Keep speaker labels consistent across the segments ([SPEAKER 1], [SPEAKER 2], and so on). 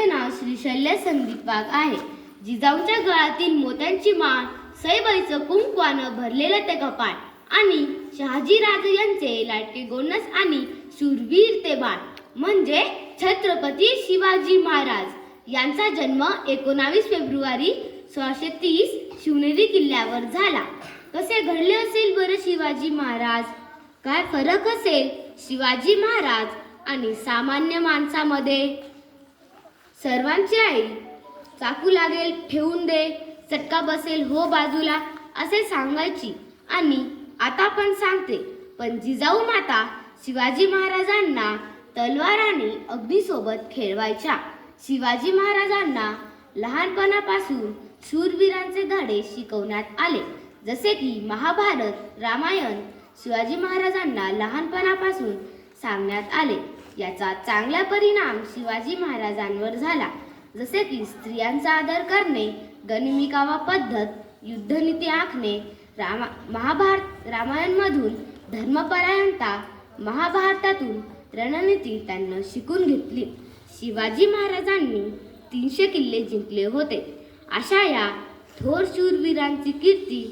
[SPEAKER 1] माझे नाव श्री शल्य संदीप वाघ आहे. जिजाऊच्या गळ्यातील मोत्यांची माळ, सईबाईचं कुंकवानं भरलेलं ते कपाट आणि शहाजीराजे यांचे लाडके गोंडस आणि शूरवीर ते बाण म्हणजे छत्रपती शिवाजी महाराज यांचा जन्म 19 फेब्रुवारी 1630 शिवनेरी किल्ल्यावर झाला. कसे घडले असेल बरं शिवाजी महाराज? काय फरक असेल शिवाजी महाराज आणि सामान्य माणसामध्ये? सर्वांची आई चाकू लागेल ठेवून दे, चटका बसेल हो बाजूला असे सांगायची आणि आता पण सांगते. पण जिजाऊ माता शिवाजी महाराजांना तलवाराने अग्नीसोबत खेळवायच्या. शिवाजी महाराजांना लहानपणापासून शूरवीरांचे धडे शिकवण्यात आले. जसे की महाभारत, रामायण शिवाजी महाराजांना लहानपणापासून सांगण्यात आले. याचा चांगला परिणाम शिवाजी महाराजांवर झाला. जसे की स्त्रियांचा आदर करणे, गनिमिकावा पद्धत, युद्धनीती आखणे, रामायणमधून धर्मपरायणता, महाभारतातून रणनीती त्यांना शिकून घेतली. शिवाजी महाराजांनी 300 किल्ले जिंकले होते. अशा या थोर शूरवीरांची कीर्ती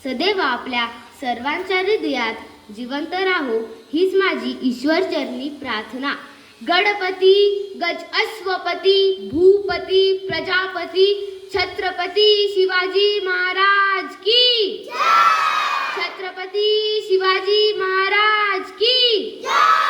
[SPEAKER 1] सदैव आपल्या सर्वांच्या हृदयात जिवंत राहो हीच माझी ईश्वरचरणी प्रार्थना. गणपती गज अश्वपती भूपती प्रजापती छत्रपती शिवाजी महाराज की जय! छत्रपती शिवाजी महाराज की जय!